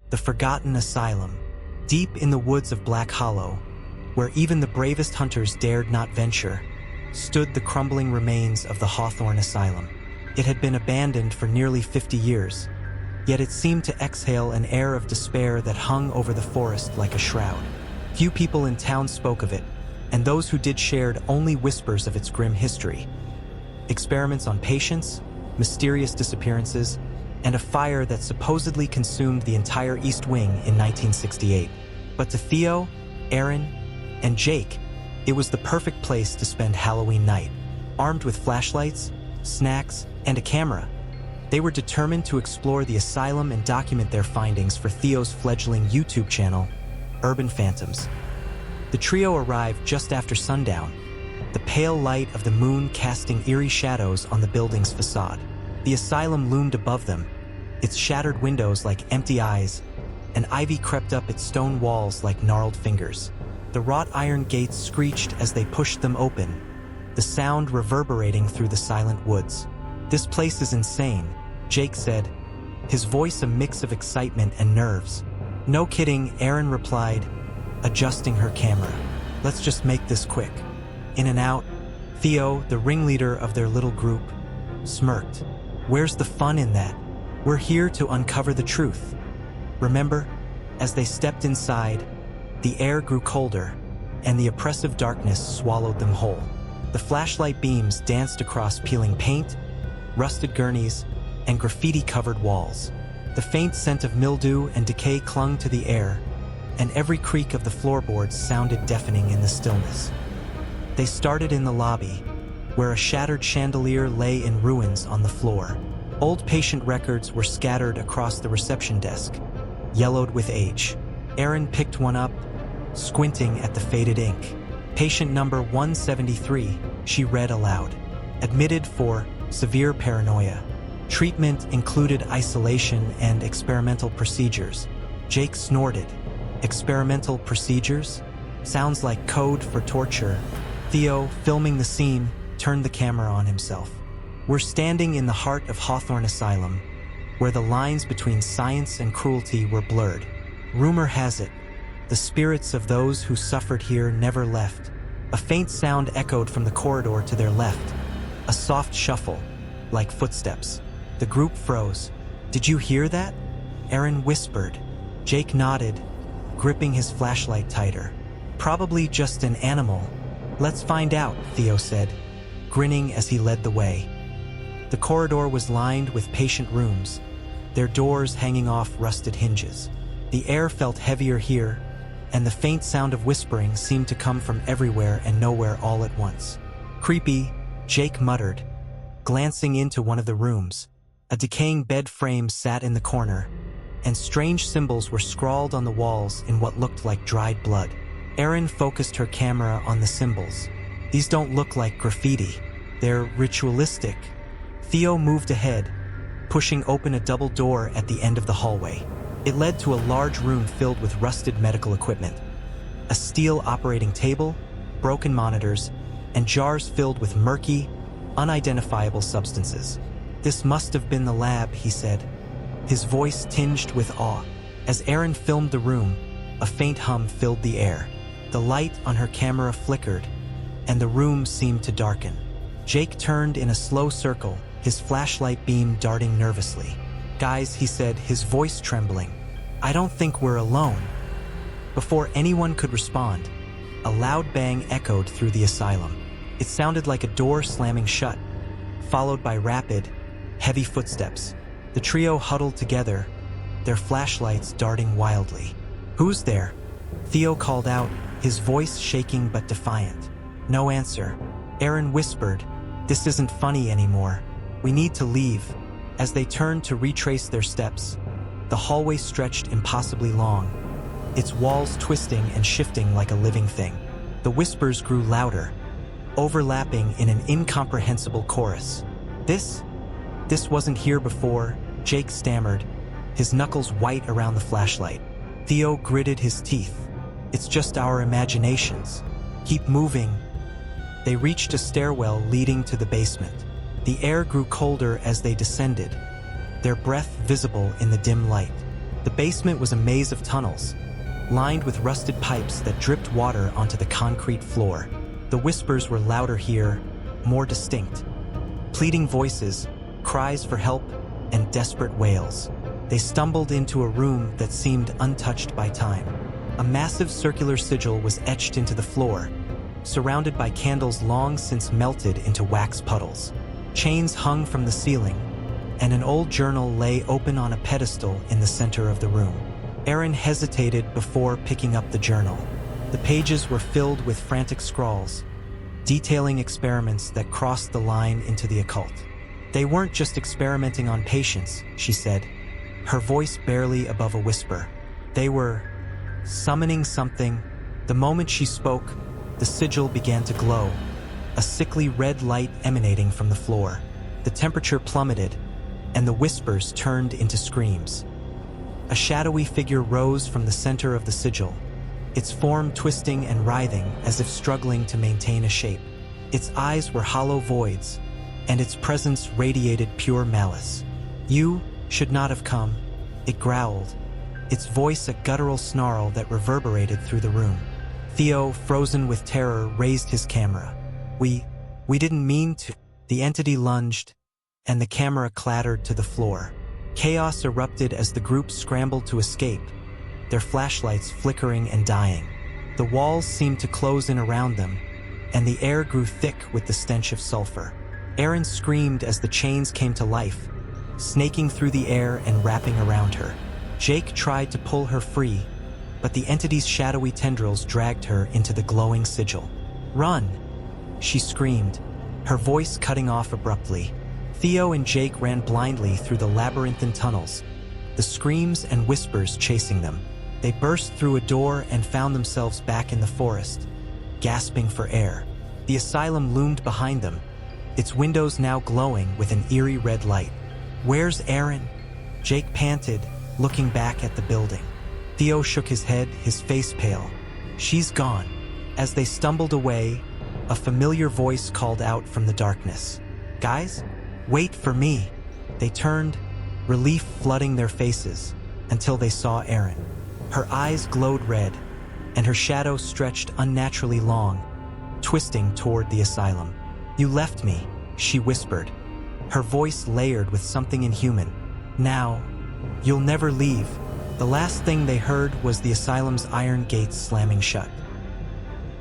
the Forgotten Asylum. Deep in the woods of Black Hollow, where even the bravest hunters dared not venture, stood the crumbling remains of the Hawthorne Asylum. It had been abandoned for nearly 50 years, yet it seemed to exhale an air of despair that hung over the forest like a shroud. Few people in town spoke of it, and those who did shared only whispers of its grim history. Experiments on patients, mysterious disappearances, and a fire that supposedly consumed the entire East Wing in 1968. But to Theo, Aaron, and Jake, it was the perfect place to spend Halloween night. Armed with flashlights, snacks, and a camera, they were determined to explore the asylum and document their findings for Theo's fledgling YouTube channel, Urban Phantoms. The trio arrived just after sundown, the pale light of the moon casting eerie shadows on the building's facade. The asylum loomed above them, its shattered windows like empty eyes, and ivy crept up its stone walls like gnarled fingers. The wrought iron gates screeched as they pushed them open, the sound reverberating through the silent woods. "This place is insane," Jake said, his voice a mix of excitement and nerves. "No kidding," Aaron replied, adjusting her camera. "Let's just make this quick." In and out, Theo, the ringleader of their little group, smirked. "Where's the fun in that? We're here to uncover the truth." Remember, as they stepped inside, the air grew colder, and the oppressive darkness swallowed them whole. The flashlight beams danced across peeling paint, rusted gurneys, and graffiti-covered walls. The faint scent of mildew and decay clung to the air, and every creak of the floorboards sounded deafening in the stillness. They started in the lobby, where a shattered chandelier lay in ruins on the floor. Old patient records were scattered across the reception desk, yellowed with age. Aaron picked one up, squinting at the faded ink. "Patient number 173, she read aloud. "Admitted for severe paranoia. Treatment included isolation and experimental procedures." Jake snorted. "Experimental procedures? Sounds like code for torture." Theo, filming the scene, turned the camera on himself. "We're standing in the heart of Hawthorne Asylum, where the lines between science and cruelty were blurred. Rumor has it, the spirits of those who suffered here never left." A faint sound echoed from the corridor to their left, a soft shuffle, like footsteps. The group froze. "Did you hear that?" Aaron whispered. Jake nodded, gripping his flashlight tighter. "Probably just an animal. Let's find out," Theo said, grinning as he led the way. The corridor was lined with patient rooms, their doors hanging off rusted hinges. The air felt heavier here, and the faint sound of whispering seemed to come from everywhere and nowhere all at once. "Creepy," Jake muttered, glancing into one of the rooms. A decaying bed frame sat in the corner, and strange symbols were scrawled on the walls in what looked like dried blood. Erin focused her camera on the symbols. "These don't look like graffiti. They're ritualistic." Theo moved ahead, pushing open a double door at the end of the hallway. It led to a large room filled with rusted medical equipment. A steel operating table, broken monitors, and jars filled with murky, unidentifiable substances. "This must have been the lab," he said, his voice tinged with awe. As Erin filmed the room, a faint hum filled the air. The light on her camera flickered, and the room seemed to darken. Jake turned in a slow circle, his flashlight beam darting nervously. "Guys," he said, his voice trembling, "I don't think we're alone." Before anyone could respond, a loud bang echoed through the asylum. It sounded like a door slamming shut, followed by rapid, heavy footsteps. The trio huddled together, their flashlights darting wildly. "Who's there?" Theo called out, his voice shaking but defiant. No answer. Aaron whispered, "This isn't funny anymore. We need to leave." As they turned to retrace their steps, the hallway stretched impossibly long, its walls twisting and shifting like a living thing. The whispers grew louder, overlapping in an incomprehensible chorus. This wasn't here before," Jake stammered, his knuckles white around the flashlight. Theo gritted his teeth. "It's just our imaginations. Keep moving." They reached a stairwell leading to the basement. The air grew colder as they descended, their breath visible in the dim light. The basement was a maze of tunnels, lined with rusted pipes that dripped water onto the concrete floor. The whispers were louder here, more distinct. Pleading voices, cries for help, and desperate wails. They stumbled into a room that seemed untouched by time. A massive circular sigil was etched into the floor, surrounded by candles long since melted into wax puddles. Chains hung from the ceiling, and an old journal lay open on a pedestal in the center of the room. Aaron hesitated before picking up the journal. The pages were filled with frantic scrawls, detailing experiments that crossed the line into the occult. They weren't just experimenting on patients, she said, her voice barely above a whisper. They were summoning something. The moment she spoke, the sigil began to glow, a sickly red light emanating from the floor. The temperature plummeted, and the whispers turned into screams. A shadowy figure rose from the center of the sigil, its form twisting and writhing as if struggling to maintain a shape. Its eyes were hollow voids, and its presence radiated pure malice. "You should not have come," it growled, its voice a guttural snarl that reverberated through the room. Theo, frozen with terror, raised his camera. We didn't mean to." The entity lunged, and the camera clattered to the floor. Chaos erupted as the group scrambled to escape, their flashlights flickering and dying. The walls seemed to close in around them, and the air grew thick with the stench of sulfur. Aaron screamed as the chains came to life, snaking through the air and wrapping around her. Jake tried to pull her free, but the entity's shadowy tendrils dragged her into the glowing sigil. "Run!" she screamed, her voice cutting off abruptly. Theo and Jake ran blindly through the labyrinthine tunnels, the screams and whispers chasing them. They burst through a door and found themselves back in the forest, gasping for air. The asylum loomed behind them, its windows now glowing with an eerie red light. "Where's Aaron?" Jake panted, looking back at the building. Theo shook his head, his face pale. "She's gone." As they stumbled away, a familiar voice called out from the darkness. "Guys, wait for me." They turned, relief flooding their faces, until they saw Erin. Her eyes glowed red, and her shadow stretched unnaturally long, twisting toward the asylum. "You left me," she whispered, her voice layered with something inhuman. "Now, you'll never leave." The last thing they heard was the asylum's iron gates slamming shut.